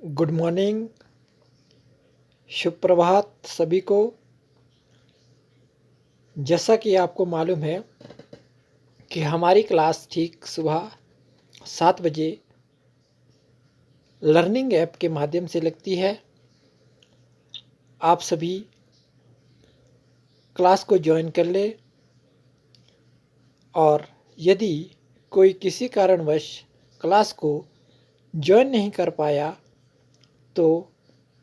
Good morning, शुभ प्रभात सभी को। जैसा कि आपको मालूम है कि हमारी क्लास ठीक सुबह 7 बजे लर्निंग ऐप के माध्यम से लगती है। आप सभी क्लास को ज्वाइन कर ले और यदि कोई किसी कारणवश क्लास को ज्वाइन नहीं कर पाया तो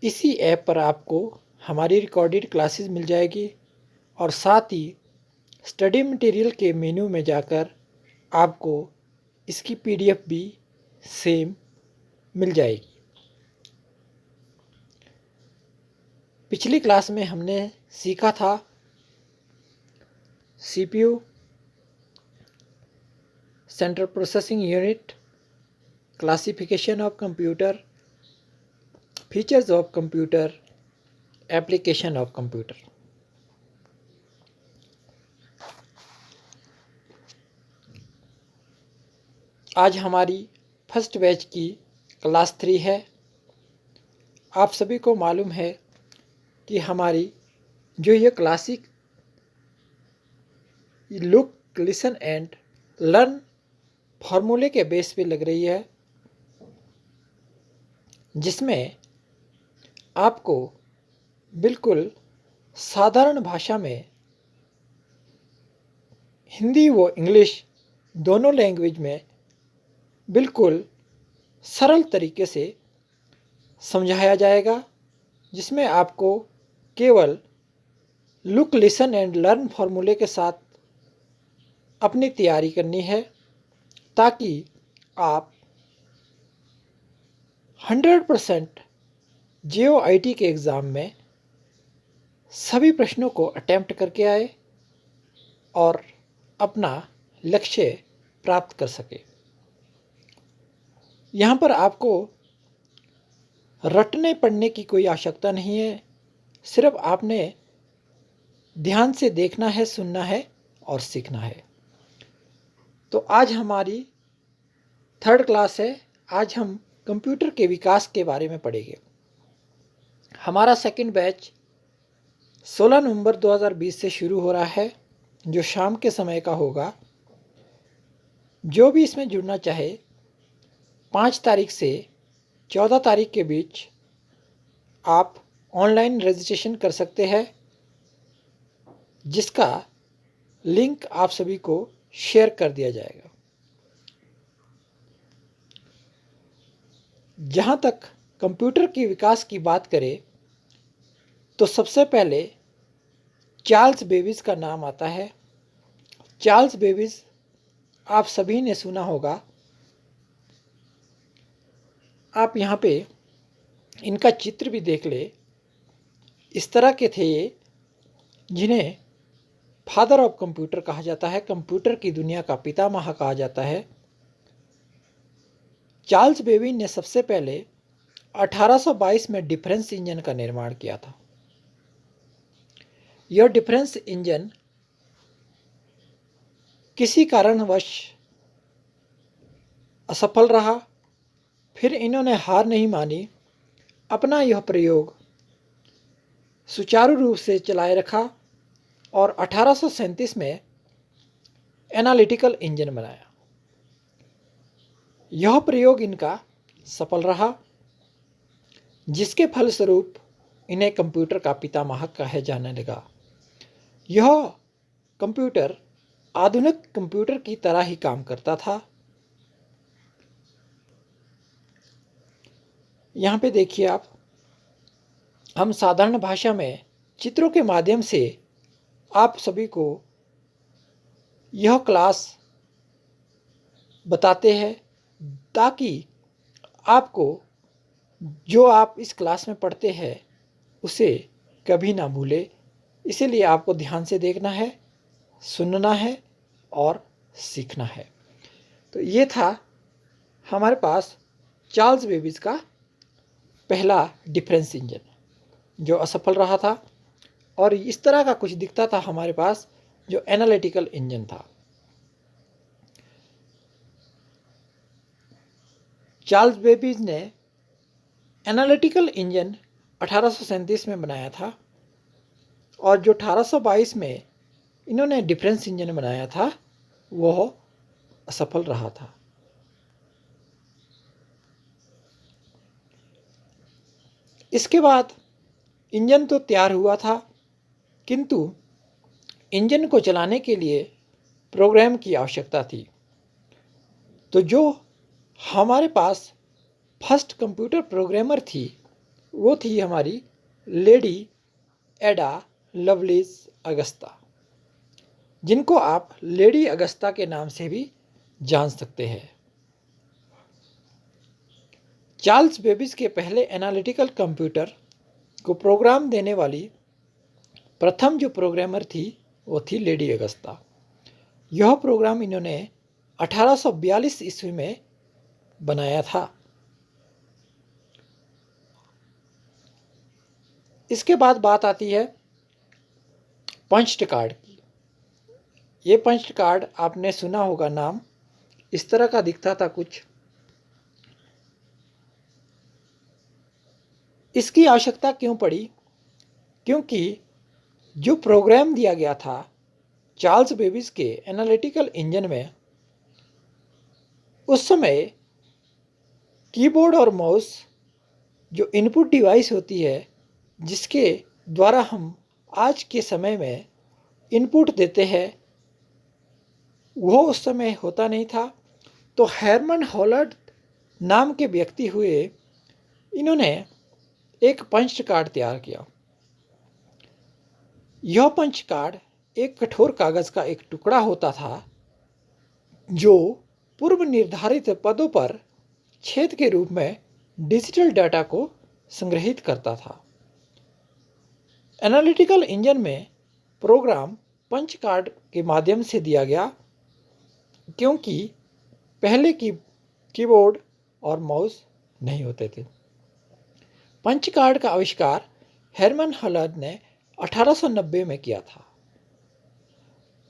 इसी ऐप पर आपको हमारी रिकॉर्डेड क्लासेस मिल जाएगी और साथ ही स्टडी मटेरियल के मेन्यू में जाकर आपको इसकी पीडीएफ भी सेम मिल जाएगी। पिछली क्लास में हमने सीखा था CPU, central processing unit, classification of computer, features of computer, application of computer. आज हमारी फर्स्ट बैच की क्लास 3 है। आप सभी को मालूम है कि हमारी जो ये classic look, listen and learn फार्मूले के बेस पे लग रही है, जिसमें आपको बिल्कुल साधारण भाषा में हिंदी व इंग्लिश दोनों लैंग्वेज में बिल्कुल सरल तरीके से समझाया जाएगा, जिसमें आपको केवल लुक, लिसन एंड लर्न फार्मूले के साथ अपनी तैयारी करनी है ताकि आप 100% JOIT के एग्ज़ाम में सभी प्रश्नों को अटेम्प्ट करके आए और अपना लक्ष्य प्राप्त कर सके। यहाँ पर आपको रटने पढ़ने की कोई आवश्यकता नहीं है, सिर्फ आपने ध्यान से देखना है, सुनना है और सीखना है। तो आज हमारी 3rd क्लास है। आज हम कंप्यूटर के विकास के बारे में पढ़ेंगे। हमारा सेकंड बैच 16 नवंबर 2020 से शुरू हो रहा है, जो शाम के समय का होगा। जो भी इसमें जुड़ना चाहे 5 तारीख से 14 तारीख के बीच आप ऑनलाइन रजिस्ट्रेशन कर सकते हैं, जिसका लिंक आप सभी को शेयर कर दिया जाएगा। जहाँ तक कंप्यूटर के विकास की बात करें तो सबसे पहले चार्ल्स बेबेज का नाम आता है। चार्ल्स बेबेज आप सभी ने सुना होगा। आप यहाँ पे इनका चित्र भी देख ले। इस तरह के थे ये, जिन्हें फादर ऑफ कंप्यूटर कहा जाता है, कंप्यूटर की दुनिया का पितामह कहा जाता है। चार्ल्स बेबेज ने सबसे पहले 1822 में डिफरेंस इंजन का निर्माण किया था। यह डिफरेंस इंजन किसी कारणवश असफल रहा। फिर इन्होंने हार नहीं मानी, अपना यह प्रयोग सुचारू रूप से चलाए रखा और 1837 में एनालिटिकल इंजन बनाया। यह प्रयोग इनका सफल रहा, जिसके फलस्वरूप इन्हें कंप्यूटर का पितामह कहा जाने लगा। यह कंप्यूटर आधुनिक कंप्यूटर की तरह ही काम करता था। यहाँ पे देखिए आप, हम साधारण भाषा में चित्रों के माध्यम से आप सभी को यह क्लास बताते हैं ताकि आपको जो आप इस क्लास में पढ़ते हैं उसे कभी ना भूले। इसीलिए आपको ध्यान से देखना है, सुनना है और सीखना है। तो ये था हमारे पास चार्ल्स बेबेज का पहला डिफरेंस इंजन, जो असफल रहा था, और इस तरह का कुछ दिखता था हमारे पास, जो एनालिटिकल इंजन था। चार्ल्स बेबेज ने एनालिटिकल इंजन 1837 में बनाया था और जो 1822 में इन्होंने डिफरेंस इंजन बनाया था वह असफल रहा था। इसके बाद इंजन तो तैयार हुआ था, किंतु इंजन को चलाने के लिए प्रोग्राम की आवश्यकता थी। तो जो हमारे पास फर्स्ट कंप्यूटर प्रोग्रामर थी वो थी हमारी लेडी एडा लवलेस अगस्ता, जिनको आप लेडी अगस्ता के नाम से भी जान सकते हैं। चार्ल्स बेबेज के पहले एनालिटिकल कंप्यूटर को प्रोग्राम देने वाली प्रथम जो प्रोग्रामर थी वो थी लेडी अगस्ता। यह प्रोग्राम इन्होंने 1842 ईस्वी में बनाया था। इसके बाद बात आती है पंच्ड कार्ड की। ये पंच्ड कार्ड आपने सुना होगा नाम, इस तरह का दिखता था कुछ। इसकी आवश्यकता क्यों पड़ी? क्योंकि जो प्रोग्राम दिया गया था चार्ल्स बेबेज के एनालिटिकल इंजन में, उस समय कीबोर्ड और माउस जो इनपुट डिवाइस होती है जिसके द्वारा हम आज के समय में इनपुट देते हैं, वो उस समय होता नहीं था। तो हरमन हॉलर्ड नाम के व्यक्ति हुए, इन्होंने एक पंच कार्ड तैयार किया। यह पंच कार्ड एक कठोर कागज का एक टुकड़ा होता था जो पूर्व निर्धारित पदों पर छेद के रूप में डिजिटल डाटा को संग्रहित करता था। एनालिटिकल इंजन में प्रोग्राम पंच कार्ड के माध्यम से दिया गया, क्योंकि पहले की कीबोर्ड और माउस नहीं होते थे। पंच कार्ड का आविष्कार हरमन हॉलर्ड ने 1890 में किया था।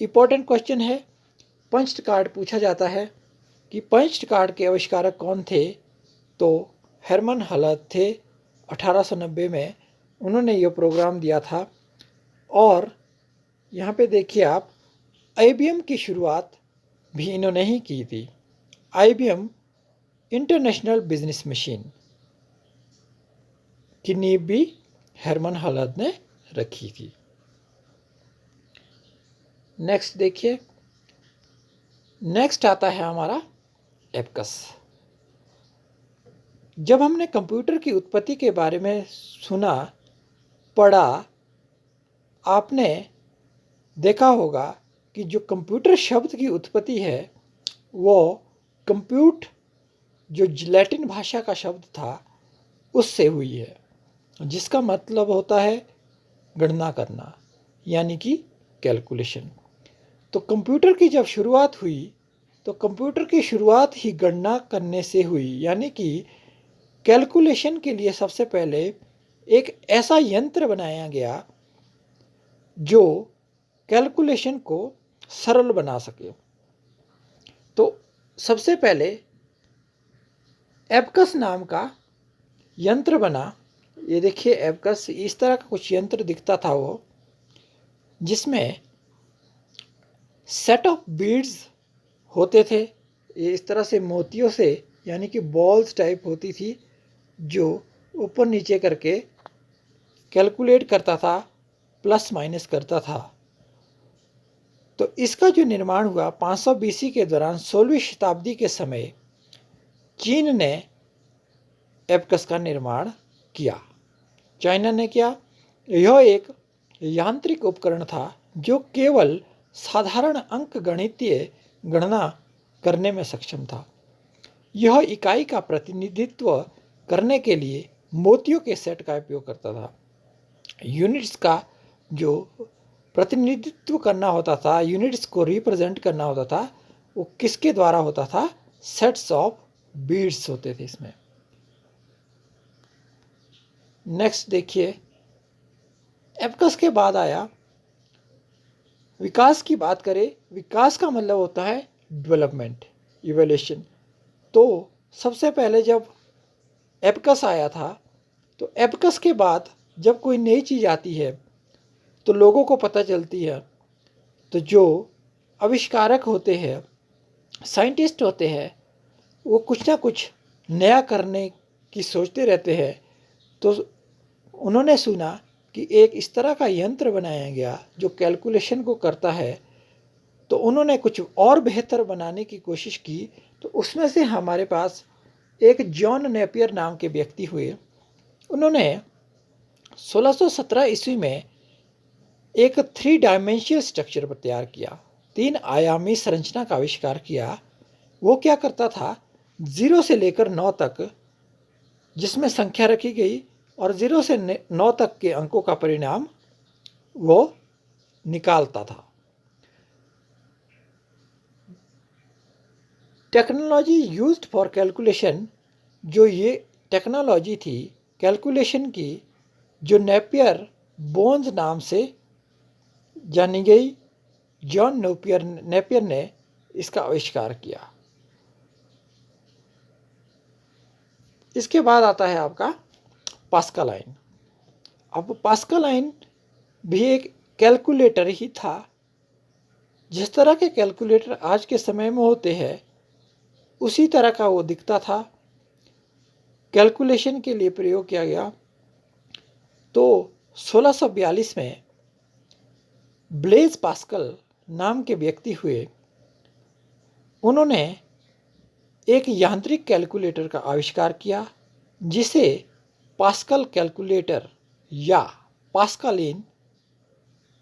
इंपॉर्टेंट क्वेश्चन है, पंच कार्ड पूछा जाता है कि पंच कार्ड के आविष्कारक कौन थे? तो हरमन हॉलर्ड थे। 1890 में उन्होंने ये प्रोग्राम दिया था। और यहाँ पे देखिए आप, आईबीएम की शुरुआत भी इन्होंने ही की थी। आईबीएम इंटरनेशनल बिजनेस मशीन की नींव भी हरमन हॉलर्ड ने रखी थी। नेक्स्ट देखिए, नेक्स्ट आता है हमारा एबकस। जब हमने कंप्यूटर की उत्पत्ति के बारे में सुना, पढ़ा, आपने देखा होगा कि जो कंप्यूटर शब्द की उत्पत्ति है वो कंप्यूट जो लैटिन भाषा का शब्द था उससे हुई है, जिसका मतलब होता है गणना करना, यानी कि कैलकुलेशन। तो कंप्यूटर की जब शुरुआत हुई तो कंप्यूटर की शुरुआत ही गणना करने से हुई, यानी कि कैलकुलेशन के लिए सबसे पहले एक ऐसा यंत्र बनाया गया जो कैलकुलेशन को सरल बना सके। तो सबसे पहले एबकस नाम का यंत्र बना। ये देखिए एबकस, इस तरह का कुछ यंत्र दिखता था वो, जिसमें सेट ऑफ बीड्स होते थे। ये इस तरह से मोतियों से, यानी कि बॉल्स टाइप होती थी, जो ऊपर नीचे करके कैलकुलेट करता था, प्लस माइनस करता था। तो इसका जो निर्माण हुआ 500 बीसी के दौरान, 16वीं शताब्दी के समय चीन ने एबकस का निर्माण किया। चाइना ने किया। यह एक यांत्रिक उपकरण था जो केवल साधारण अंक गणितीय गणना करने में सक्षम था। यह इकाई का प्रतिनिधित्व करने के लिए मोतियों के सेट का उपयोग करता था। यूनिट्स का जो प्रतिनिधित्व करना होता था, यूनिट्स को रिप्रेजेंट करना होता था, वो किसके द्वारा होता था? सेट्स ऑफ बीड्स होते थे इसमें। नेक्स्ट देखिए, एबकस के बाद आया विकास की बात करें। विकास का मतलब होता है डेवलपमेंट, इवोल्यूशन। तो सबसे पहले जब एबकस आया था तो एबकस के बाद जब कोई नई चीज़ आती है तो लोगों को पता चलती है, तो जो आविष्कारक होते हैं, साइंटिस्ट होते हैं, वो कुछ ना कुछ नया करने की सोचते रहते हैं। तो उन्होंने सुना कि एक इस तरह का यंत्र बनाया गया जो कैलकुलेशन को करता है, तो उन्होंने कुछ और बेहतर बनाने की कोशिश की। तो उसमें से हमारे पास एक जॉन नेपियर नाम के व्यक्ति हुए। उन्होंने 1617 ईस्वी में एक 3 डायमेंशियल स्ट्रक्चर पर तैयार किया, 3 आयामी संरचना का आविष्कार किया। वो क्या करता था, 0 से लेकर 9 तक जिसमें संख्या रखी गई और 0 से 9 तक के अंकों का परिणाम वो निकालता था। टेक्नोलॉजी यूज्ड फॉर कैलकुलेशन, जो ये टेक्नोलॉजी थी कैलकुलेशन की, जो नेपियर बोन्स नाम से जानी गई। जॉन नेपियर ने इसका आविष्कार किया। इसके बाद आता है आपका पास्कल लाइन। अब पास्कल लाइन भी एक कैलकुलेटर ही था। जिस तरह के कैलकुलेटर आज के समय में होते हैं उसी तरह का वो दिखता था। कैलकुलेशन के लिए प्रयोग किया गया। तो 1642 में ब्लेज पास्कल नाम के व्यक्ति हुए। उन्होंने एक यांत्रिक कैलकुलेटर का आविष्कार किया जिसे पास्कल कैलकुलेटर या पास्कलिन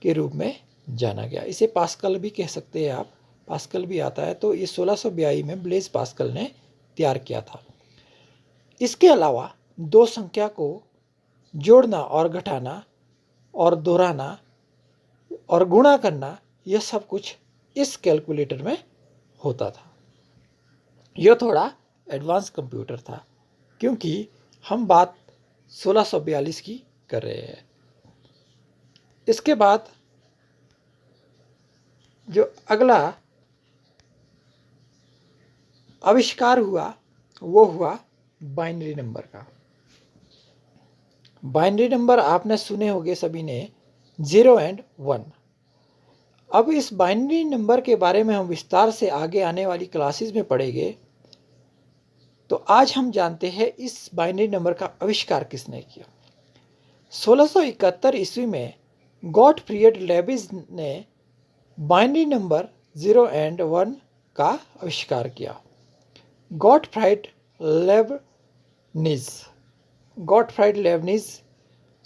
के रूप में जाना गया। इसे पास्कल भी कह सकते हैं आप, पास्कल भी आता है। तो ये 1642 में ब्लेज पास्कल ने तैयार किया था। इसके अलावा दो संख्या को जोड़ना और घटाना और दोहराना और गुणा करना, यह सब कुछ इस कैलकुलेटर में होता था। यह थोड़ा एडवांस कंप्यूटर था क्योंकि हम बात 1642 की कर रहे हैं। इसके बाद जो अगला आविष्कार हुआ वो हुआ बाइनरी नंबर का। बाइनरी नंबर आपने सुने होंगे सभी ने, 0 एंड 1। अब इस बाइनरी नंबर के बारे में हम विस्तार से आगे आने वाली क्लासेस में पढ़ेंगे। तो आज हम जानते हैं इस बाइनरी नंबर का आविष्कार किसने किया। 1671 ईस्वी में गॉटफ्रीड लेबिज ने बाइनरी नंबर 0 एंड 1 का आविष्कार किया। गॉटफ्राइड लेबनिज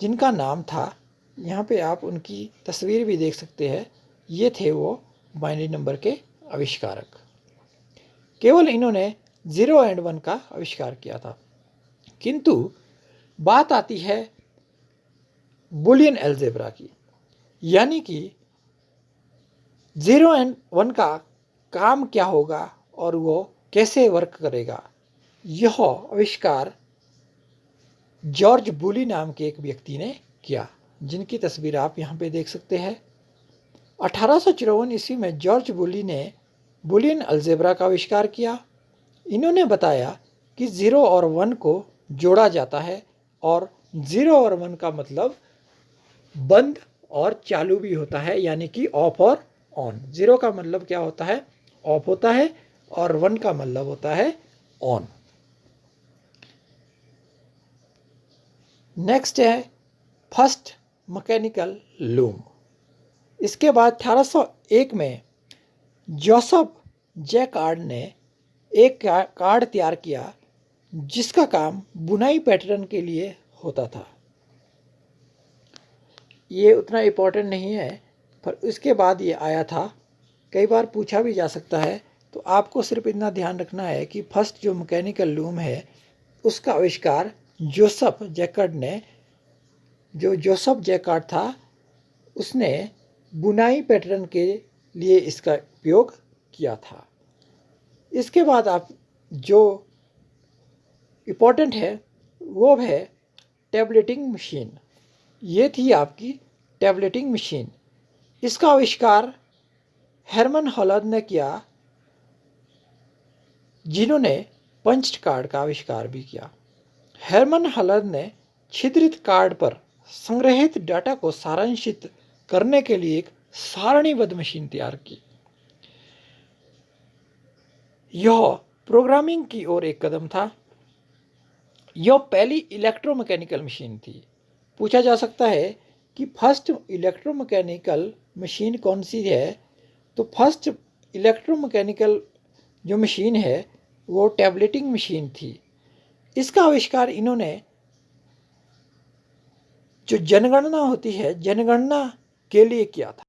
जिनका नाम था, यहाँ पे आप उनकी तस्वीर भी देख सकते हैं, ये थे वो बाइनरी नंबर के आविष्कारक। केवल इन्होंने 0 एंड 1 का आविष्कार किया था। किंतु बात आती है बुलियन अलजेब्रा की, यानी कि 0 एंड 1 का काम क्या होगा और वो कैसे वर्क करेगा। यह आविष्कार जॉर्ज बुली नाम के एक व्यक्ति ने किया, जिनकी तस्वीर आप यहाँ पे देख सकते हैं। 1854 ईस्वी में जॉर्ज बुली ने बुलियन अलजेब्रा का आविष्कार किया। इन्होंने बताया कि 0 और 1 को जोड़ा जाता है और 0 और 1 का मतलब बंद और चालू भी होता है, यानी कि ऑफ और ऑन। 0 का मतलब क्या होता है, ऑफ होता है, और 1 का मतलब होता है ऑन। नेक्स्ट है फर्स्ट मैकेनिकल लूम। इसके बाद 1801 में जोसेफ जैकार्ड ने एक कार्ड तैयार किया जिसका काम बुनाई पैटर्न के लिए होता था। ये उतना इम्पोर्टेंट नहीं है, पर इसके बाद ये आया था। कई बार पूछा भी जा सकता है, तो आपको सिर्फ इतना ध्यान रखना है कि फर्स्ट जो मैकेनिकल लूम है उसका आविष्कार जोसेफ जैकार्ड ने, जो जोसेफ जैकार्ड था उसने बुनाई पैटर्न के लिए इसका उपयोग किया था। इसके बाद आप जो इम्पोर्टेंट है वो है टैबलेटिंग मशीन। ये थी आपकी टैबलेटिंग मशीन। इसका आविष्कार हरमन हॉलंड ने किया, जिन्होंने पंच्ड कार्ड का आविष्कार भी किया। हरमन हॉलंड ने छिद्रित कार्ड पर संग्रहित डाटा को सारांशित करने के लिए एक सारणीबद्ध मशीन तैयार की। यह प्रोग्रामिंग की ओर एक कदम था। यह पहली इलेक्ट्रोमैकेनिकल मशीन थी। पूछा जा सकता है कि फर्स्ट इलेक्ट्रोमैकेनिकल मशीन कौन सी है? तो फर्स्ट इलेक्ट्रोमैकेनिकल जो मशीन है वो टैबलेटिंग मशीन थी। इसका आविष्कार इन्होंने जो जनगणना होती है, जनगणना के लिए किया था।